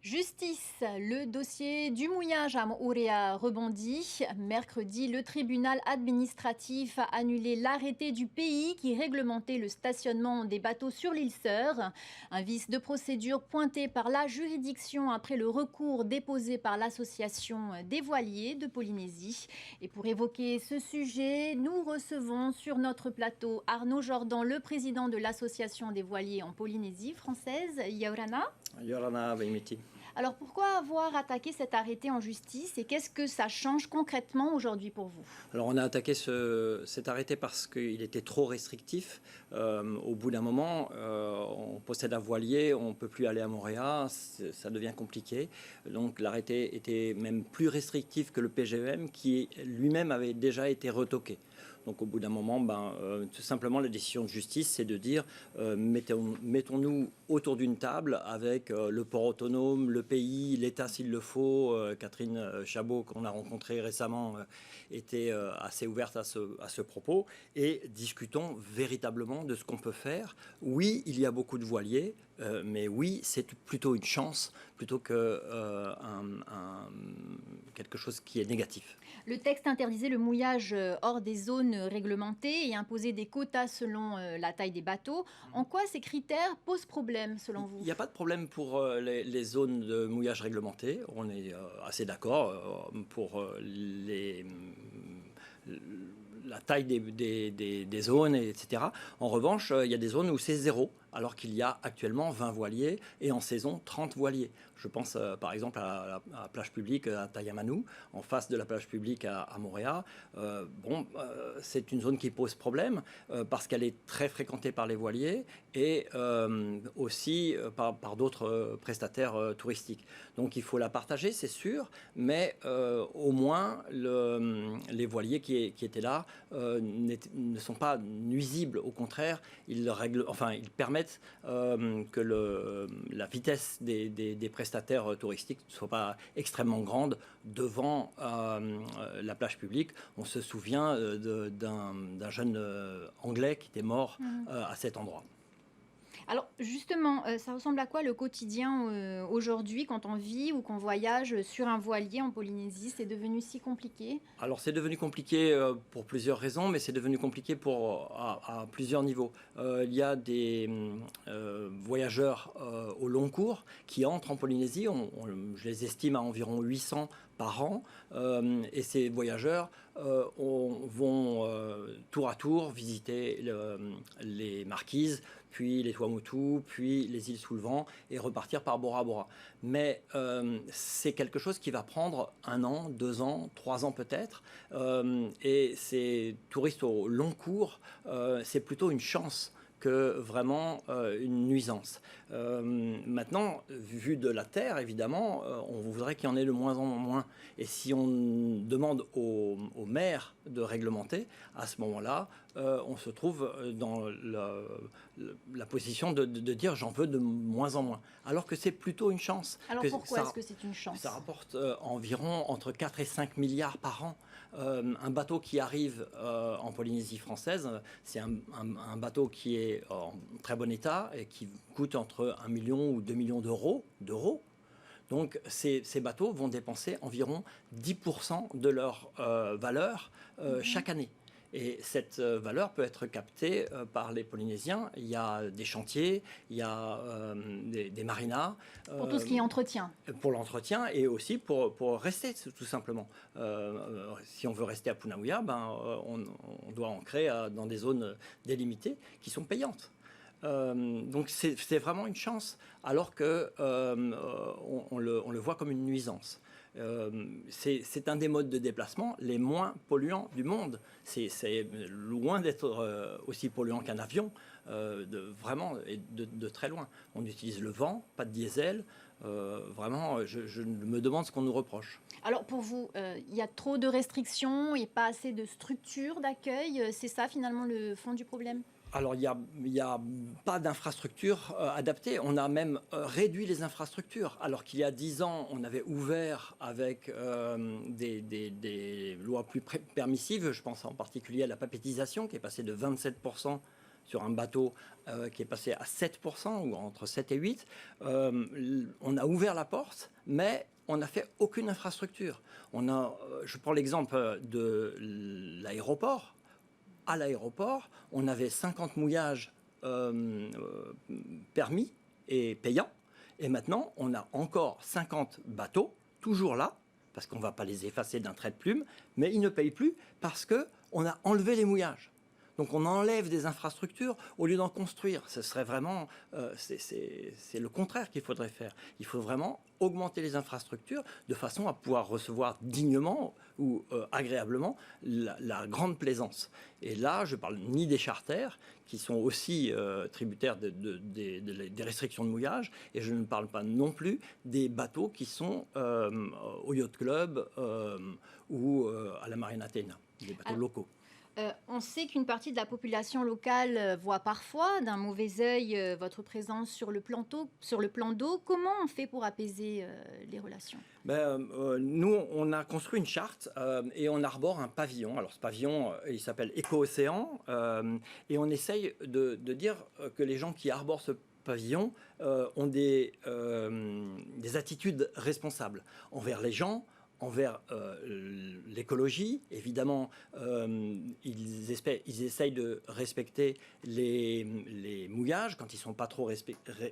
Justice, le dossier du mouillage à Moorea rebondit. Mercredi, le tribunal administratif a annulé l'arrêté du pays qui réglementait le stationnement des bateaux sur l'île Sœur. Un vice de procédure pointé par la juridiction après le recours déposé par l'association des voiliers de Polynésie. Et pour évoquer ce sujet, nous recevons sur notre plateau Arnaud Jordan, le président de l'association des voiliers en Polynésie française. Yaurana. Yorana Vaimiti. Alors pourquoi avoir attaqué cet arrêté en justice et qu'est-ce que ça change concrètement aujourd'hui pour vous? Alors on a attaqué cet arrêté parce qu'il était trop restrictif. Au bout d'un moment, on possède un voilier, on ne peut plus aller à Montréal, ça devient compliqué. Donc l'arrêté était même plus restrictif que le PGEM qui lui-même avait déjà été retoqué. Donc au bout d'un moment, tout simplement la décision de justice, c'est de dire mettons-nous autour d'une table avec le port autonome, le pays, l'État s'il le faut. Catherine Chabot, qu'on a rencontrée récemment, était assez ouverte à ce propos. Et discutons véritablement de ce qu'on peut faire. Oui, il y a beaucoup de voiliers, mais oui, c'est plutôt une chance plutôt que quelque chose qui est négatif. Le texte interdisait le mouillage hors des zones réglementées et imposait des quotas selon la taille des bateaux. En quoi ces critères posent problème selon vous? Il n'y a pas de problème pour les zones de mouillage réglementées. On est assez d'accord pour la taille des zones, etc. En revanche, il y a des zones où c'est zéro, alors qu'il y a actuellement 20 voiliers et en saison 30 voiliers. Je pense par exemple à la plage publique à Taïamanu, en face de la plage publique à Montréal. C'est une zone qui pose problème parce qu'elle est très fréquentée par les voiliers et aussi par d'autres prestataires touristiques. Donc il faut la partager, c'est sûr, mais au moins les voiliers qui étaient là ne sont pas nuisibles. Au contraire, ils permettent que la vitesse des prestataires touristiques ne soit pas extrêmement grande devant la plage publique. On se souvient d'un jeune Anglais qui était mort à cet endroit. Alors justement, ça ressemble à quoi le quotidien aujourd'hui quand on vit ou qu'on voyage sur un voilier en Polynésie? C'est devenu si compliqué? Alors c'est devenu compliqué pour plusieurs raisons, mais c'est devenu compliqué à plusieurs niveaux. Il y a des voyageurs au long cours qui entrent en Polynésie. Je les estime à environ 800 par an. Et ces voyageurs vont tour à tour visiter les Marquises, puis les Tuamotu, puis les îles sous le vent et repartir par Bora Bora. Mais c'est quelque chose qui va prendre 1 an, 2 ans, 3 ans peut-être. Et ces touristes au long cours, c'est plutôt une chance que vraiment une nuisance. Maintenant, vu de la Terre, évidemment, on voudrait qu'il y en ait de moins en moins. Et si on demande aux maires de réglementer, à ce moment-là, on se trouve dans la position de dire j'en veux de moins en moins. Alors que c'est plutôt une chance. Alors pourquoi est-ce que c'est une chance? Ça rapporte environ entre 4 et 5 milliards par an. Un bateau qui arrive en Polynésie française, c'est un bateau qui est en très bon état et qui coûte entre 1 million ou 2 millions d'euros. Donc ces bateaux vont dépenser environ 10% de leur valeur chaque année. Et cette valeur peut être captée par les Polynésiens. Il y a des chantiers, il y a des marinas. Pour tout ce qui est entretien. Pour l'entretien et aussi pour rester, tout simplement. Si on veut rester à Punamouia, on doit ancrer dans des zones délimitées qui sont payantes. Donc c'est vraiment une chance, alors que on le voit comme une nuisance. C'est un des modes de déplacement les moins polluants du monde. C'est loin d'être aussi polluant qu'un avion, vraiment, et de très loin. On utilise le vent, pas de diesel. Vraiment, je me demande ce qu'on nous reproche. Alors pour vous, il y a trop de restrictions et pas assez de structures d'accueil. C'est ça finalement le fond du problème? Alors, il y a pas d'infrastructures adaptées. On a même réduit les infrastructures. Alors qu'il y a 10 ans, on avait ouvert avec des lois plus permissives. Je pense en particulier à la papétisation qui est passée de 27% sur un bateau qui est passé à 7%, ou entre 7 et 8, on a ouvert la porte, mais on n'a fait aucune infrastructure. Je prends l'exemple de l'aéroport. À l'aéroport, on avait 50 mouillages permis et payants. Et maintenant, on a encore 50 bateaux, toujours là, parce qu'on ne va pas les effacer d'un trait de plume, mais ils ne payent plus parce qu'on a enlevé les mouillages. Donc on enlève des infrastructures au lieu d'en construire. Ce serait vraiment, c'est le contraire qu'il faudrait faire. Il faut vraiment augmenter les infrastructures de façon à pouvoir recevoir dignement ou agréablement la grande plaisance. Et là, je ne parle ni des charters, qui sont aussi tributaires des restrictions de mouillage, et je ne parle pas non plus des bateaux qui sont au Yacht Club ou à la Marina Athéna, des bateaux locaux. On sait qu'une partie de la population locale voit parfois d'un mauvais œil votre présence sur le plan d'eau. Comment on fait pour apaiser les relations? Nous, on a construit une charte et on arbore un pavillon. Alors ce pavillon, il s'appelle Éco-Océan et on essaye de dire que les gens qui arborent ce pavillon ont des attitudes responsables envers les gens, envers l'écologie. Évidemment, ils essayent de respecter les mouillages quand ils ne sont pas trop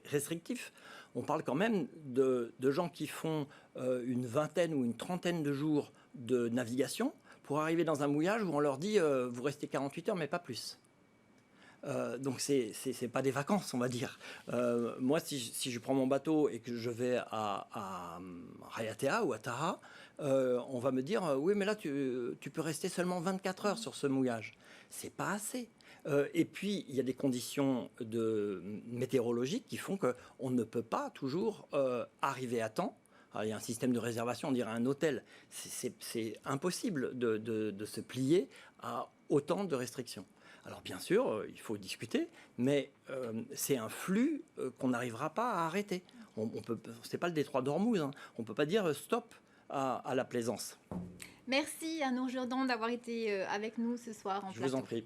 restrictifs. On parle quand même de gens qui font une vingtaine ou une trentaine de jours de navigation pour arriver dans un mouillage où on leur dit vous restez 48 heures mais pas plus. Donc c'est pas des vacances, on va dire. Moi, si je prends mon bateau et que je vais à Raiatea ou à Taha, on va me dire oui, mais là tu peux rester seulement 24 heures sur ce mouillage. C'est pas assez. Et puis il y a des conditions météorologiques qui font qu'on ne peut pas toujours arriver à temps. Alors, il y a un système de réservation, on dirait un hôtel. C'est impossible de se plier à autant de restrictions. Alors bien sûr, il faut discuter, mais c'est un flux qu'on n'arrivera pas à arrêter. C'est pas le détroit d'Ormuz, hein. On ne peut pas dire stop à la plaisance. Merci Arnaud Jourdan d'avoir été avec nous ce soir en plateau. Je vous en prie.